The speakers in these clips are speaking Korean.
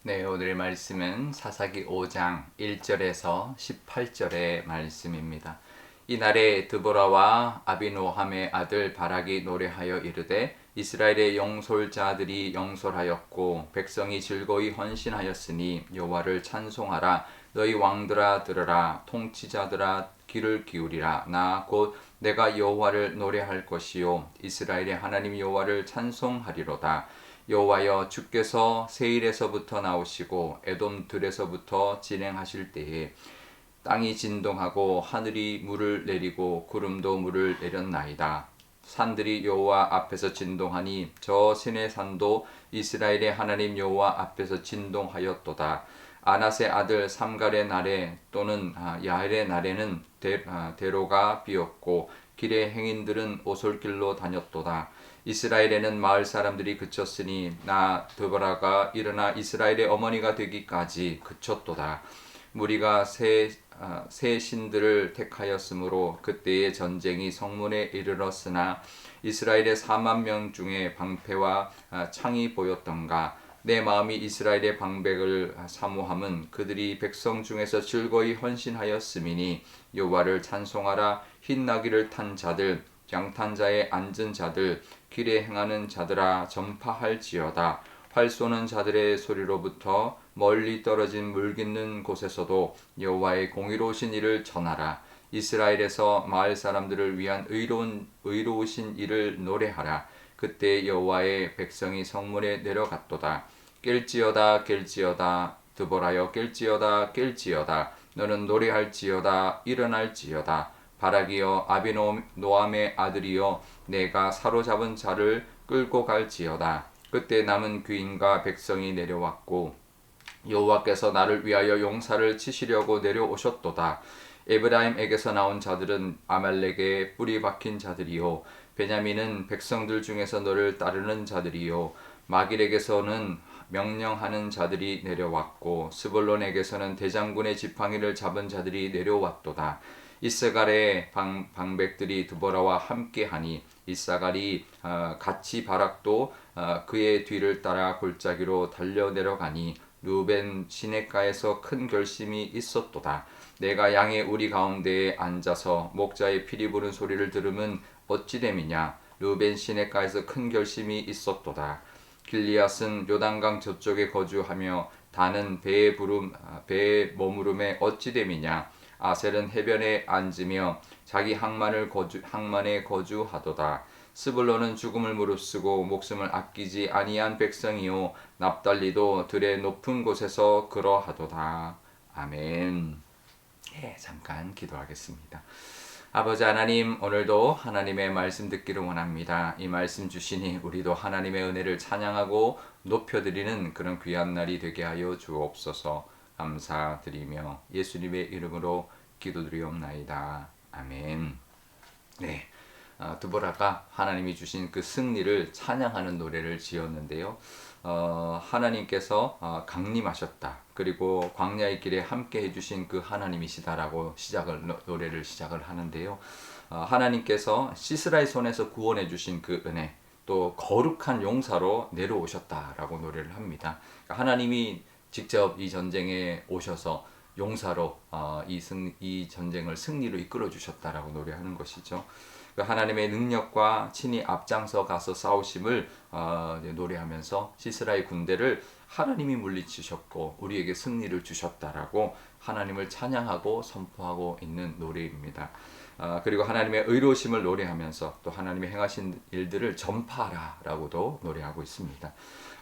네, 오늘의 말씀은 사사기 5장 1절에서 18절의 말씀입니다. 이날에 드보라와 아비노함의 아들 바락이 노래하여 이르되 이스라엘의 영솔자들이 영솔하였고 백성이 즐거이 헌신하였으니 여호와를 찬송하라. 너희 왕들아 들으라. 통치자들아 귀를 기울이라. 나 곧 내가 여호와를 노래할 것이요 이스라엘의 하나님 여호와를 찬송하리로다. 여호와여, 주께서 세일에서부터 나오시고 에돔 들에서부터 진행하실 때에 땅이 진동하고 하늘이 물을 내리고 구름도 물을 내렸나이다. 산들이 여호와 앞에서 진동하니 저 시내산도 이스라엘의 하나님 여호와 앞에서 진동하였도다. 아낫의 아들 삼갈의 날에 또는 야엘의 날에는 대로가 비었고 길의 행인들은 오솔길로 다녔도다. 이스라엘에는 마을 사람들이 그쳤으니 나 드보라가 일어나 이스라엘의 어머니가 되기까지 그쳤도다. 무리가 새 신들을 택하였으므로 그때의 전쟁이 성문에 이르렀으나 이스라엘의 4만 명 중에 방패와 창이 보였던가. 내 마음이 이스라엘의 방백을 사모함은 그들이 백성 중에서 즐거이 헌신하였음이니 여호와를 찬송하라. 흰 나귀를 탄 자들 양탄자에 앉은 자들 길에 행하는 자들아 전파할지어다. 활 쏘는 자들의 소리로부터 멀리 떨어진 물 깃는 곳에서도 여호와의 공의로우신 일을 전하라. 이스라엘에서 마을 사람들을 위한 의로우신 일을 노래하라. 그때 여호와의 백성이 성문에 내려갔도다. 깰지어다 깰지어다 드보라여 깰지어다 깰지어다 너는 노래할지어다 일어날지어다. 바락이여 아비노함의 아들이여 내가 사로잡은 자를 끌고 갈지어다. 그때 남은 귀인과 백성이 내려왔고 여호와께서 나를 위하여 용사를 치시려고 내려오셨도다. 에브라임에게서 나온 자들은 아말렉의 뿌리 박힌 자들이요 베냐민은 백성들 중에서 너를 따르는 자들이요 마길에게서는 명령하는 자들이 내려왔고 스불론에게서는 대장군의 지팡이를 잡은 자들이 내려왔도다. 이스갈의 방백들이 드보라와 함께하니 이사갈이 같이 바락도 그의 뒤를 따라 골짜기로 달려 내려가니 루벤 시냇가에서 큰 결심이 있었도다. 내가 양의 우리 가운데에 앉아서 목자의 피리 부는 소리를 들으면 어찌 됨이냐. 루벤 시냇가에서 큰 결심이 있었도다. 길리앗은 요단강 저쪽에 거주하며 다는 배의 머무름에 어찌 됨이냐. 아셀은 해변에 앉으며 자기 항만에 거주하도다. 스불론은 죽음을 무릅쓰고 목숨을 아끼지 아니한 백성이요 납달리도 들의 높은 곳에서 그러하도다. 아멘. 잠깐 기도하겠습니다. 아버지 하나님, 오늘도 하나님의 말씀 듣기를 원합니다. 이 말씀 주시니 우리도 하나님의 은혜를 찬양하고 높여드리는 그런 귀한 날이 되게 하여 주옵소서. 감사드리며 예수님의 이름으로 기도드리옵나이다. 아멘. 네, 드보라가 하나님이 주신 그 승리를 찬양하는 노래를 지었는데요. 하나님께서 강림하셨다. 그리고 광야의 길에 함께 해주신 그 하나님이시다라고 노래를 시작을 하는데요. 하나님께서 시스라의 손에서 구원해 주신 그 은혜, 또 거룩한 용사로 내려오셨다라고 노래를 합니다. 그러니까 하나님이 직접 이 전쟁에 오셔서 용사로 이 전쟁을 승리로 이끌어 주셨다라고 노래하는 것이죠. 하나님의 능력과 친히 앞장서 가서 싸우심을 노래하면서 시스라의 군대를 하나님이 물리치셨고 우리에게 승리를 주셨다라고 하나님을 찬양하고 선포하고 있는 노래입니다. 그리고 하나님의 의로우심을 노래하면서 또 하나님의 행하신 일들을 전파하라라고도 노래하고 있습니다.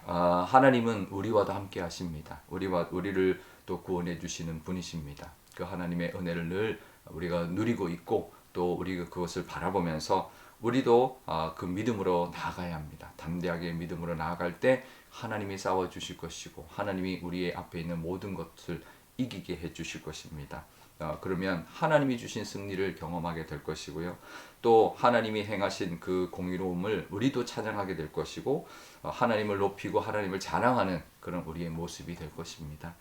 하나님은 우리와도 함께 하십니다. 우리를 또 구원해 주시는 분이십니다. 그 하나님의 은혜를 늘 우리가 누리고 있고 또 우리가 그것을 바라보면서 우리도 그 믿음으로 나아가야 합니다. 담대하게 믿음으로 나아갈 때 하나님이 싸워주실 것이고 하나님이 우리의 앞에 있는 모든 것을 이기게 해주실 것입니다. 그러면 하나님이 주신 승리를 경험하게 될 것이고요. 또 하나님이 행하신 그 공의로움을 우리도 찬양하게 될 것이고 하나님을 높이고 하나님을 자랑하는 그런 우리의 모습이 될 것입니다.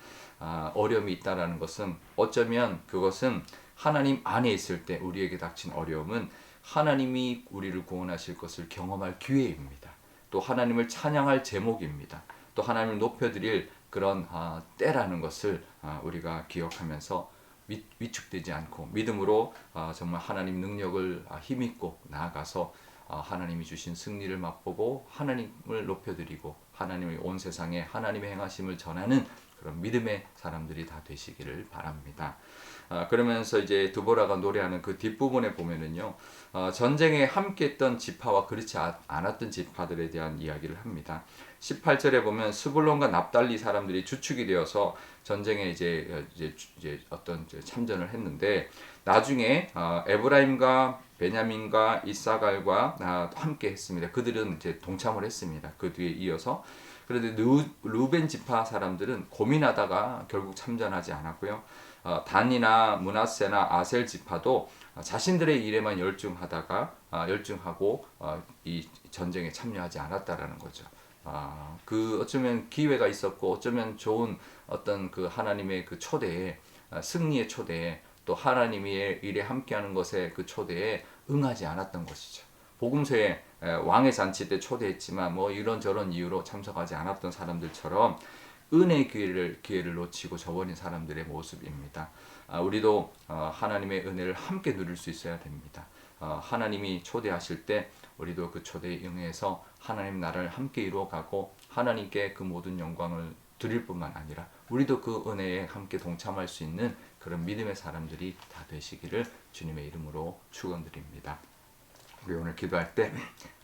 어려움이 있다라는 것은 어쩌면 그것은 하나님 안에 있을 때 우리에게 닥친 어려움은 하나님이 우리를 구원하실 것을 경험할 기회입니다. 또 하나님을 찬양할 제목입니다. 또 하나님을 높여드릴 그런 때라는 것을 우리가 기억하면서 위축되지 않고 믿음으로 정말 하나님 능력을 힘입고 나아가서 하나님이 주신 승리를 맛보고 하나님을 높여드리고 하나님의 온 세상에 하나님의 행하심을 전하는 그런 믿음의 사람들이 다 되시기를 바랍니다. 그러면서 이제 드보라가 노래하는 그 뒷부분에 보면은요, 전쟁에 함께했던 지파와 그렇지 않았던 지파들에 대한 이야기를 합니다. 18절에 보면 스불론과 납달리 사람들이 주축이 되어서 전쟁에 이제 어떤 참전을 했는데 나중에 에브라임과 베냐민과 이사갈과 함께 했습니다. 그들은 이제 동참을 했습니다. 그 뒤에 이어서. 그런데 루벤 지파 사람들은 고민하다가 결국 참전하지 않았고요. 단이나 므낫세나 아셀 지파도 자신들의 일에만 열중하고 이 전쟁에 참여하지 않았다라는 거죠. 그 어쩌면 기회가 있었고 어쩌면 좋은 어떤 그 하나님의 그 초대에 승리의 초대에 또 하나님의 일에 함께하는 것에 그 초대에 응하지 않았던 것이죠. 복음서에 왕의 잔치 때 초대했지만 뭐 이런저런 이유로 참석하지 않았던 사람들처럼 은혜의 기회를 놓치고 저버린 사람들의 모습입니다. 우리도 하나님의 은혜를 함께 누릴 수 있어야 됩니다. 하나님이 초대하실 때 우리도 그 초대에 응해서 하나님 나라를 함께 이루어가고 하나님께 그 모든 영광을 드릴 뿐만 아니라 우리도 그 은혜에 함께 동참할 수 있는 그런 믿음의 사람들이 다 되시기를 주님의 이름으로 축원드립니다. 우리 오늘 기도할 때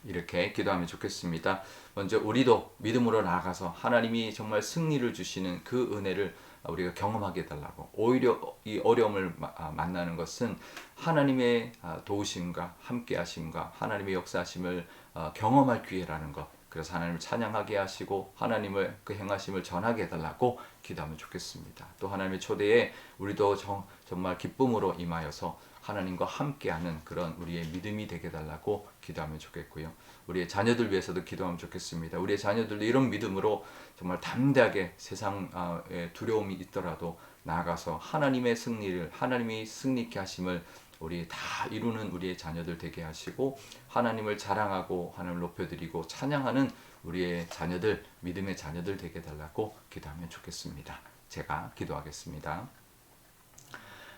이렇게 기도하면 좋겠습니다. 먼저 우리도 믿음으로 나아가서 하나님이 정말 승리를 주시는 그 은혜를 우리가 경험하게 해달라고. 오히려 이 어려움을 만나는 것은 하나님의 도우심과 함께하심과 하나님의 역사하심을 경험할 기회라는 것. 그래서 하나님을 찬양하게 하시고 하나님을 그 행하심을 전하게 해달라고 기도하면 좋겠습니다. 또 하나님의 초대에 우리도 정말 기쁨으로 임하여서 하나님과 함께하는 그런 우리의 믿음이 되게 해달라고 기도하면 좋겠고요. 우리의 자녀들 위해서도 기도하면 좋겠습니다. 우리의 자녀들도 이런 믿음으로 정말 담대하게 세상에 두려움이 있더라도 나아가서 하나님의 승리를 하나님이 승리케 하심을 우리 다 이루는 우리의 자녀들 되게 하시고 하나님을 자랑하고 하나님을 높여드리고 찬양하는 우리의 자녀들 믿음의 자녀들 되게 해달라고 기도하면 좋겠습니다. 제가 기도하겠습니다.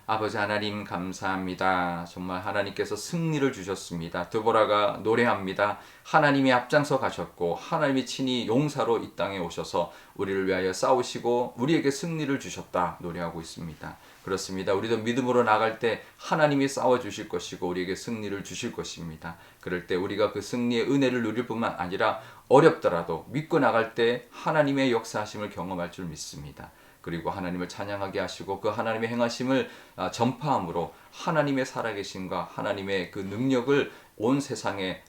아버지 하나님 감사합니다. 정말 하나님께서 승리를 주셨습니다. 드보라가 노래합니다. 하나님이 앞장서 가셨고 하나님이 친히 용사로 이 땅에 오셔서 우리를 위하여 싸우시고 우리에게 승리를 주셨다 노래하고 있습니다. 그렇습니다. 우리도 믿음으로 나갈 때 하나님이 싸워주실 것이고 우리에게 승리를 주실 것입니다. 그럴 때 우리가 그 승리의 은혜를 누릴 뿐만 아니라 어렵더라도 믿고 나갈 때 하나님의 역사하심을 경험할 줄 믿습니다. 그리고 하나님을 찬양하게 하시고 그 하나님의 행하심을 전파함으로 하나님의 살아계심과 하나님의 그 능력을 온 세상에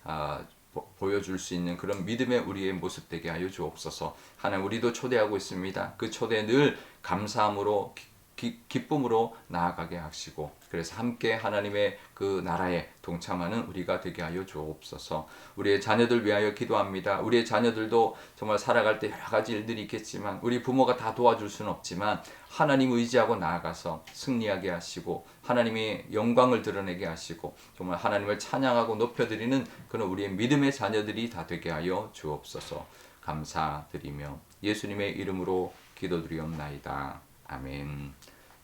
보여줄 수 있는 그런 믿음의 우리의 모습 되게 하여 주옵소서. 하나님 우리도 초대하고 있습니다. 그 초대에 늘 감사함으로 기쁨으로 나아가게 하시고 그래서 함께 하나님의 그 나라에 동참하는 우리가 되게 하여 주옵소서. 우리의 자녀들 위하여 기도합니다. 우리의 자녀들도 정말 살아갈 때 여러 가지 일들이 있겠지만 우리 부모가 다 도와줄 수는 없지만 하나님 의지하고 나아가서 승리하게 하시고 하나님의 영광을 드러내게 하시고 정말 하나님을 찬양하고 높여드리는 그런 우리의 믿음의 자녀들이 다 되게 하여 주옵소서. 감사드리며 예수님의 이름으로 기도드리옵나이다. 아멘.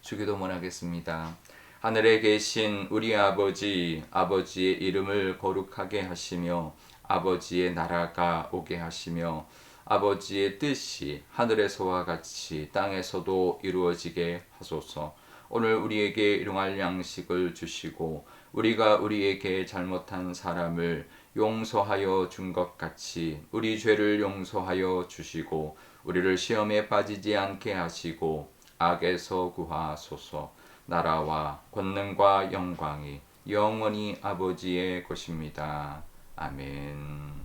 주기도 원하겠습니다. 하늘에 계신 우리 아버지, 아버지의 이름을 거룩하게 하시며 아버지의 나라가 오게 하시며 아버지의 뜻이 하늘에서와 같이 땅에서도 이루어지게 하소서. 오늘 우리에게 일용할 양식을 주시고 우리가 우리에게 잘못한 사람을 용서하여 준 것 같이 우리 죄를 용서하여 주시고 우리를 시험에 빠지지 않게 하시고 악에서 구하소서. 나라와 권능과 영광이 영원히 아버지의 것입니다. 아멘.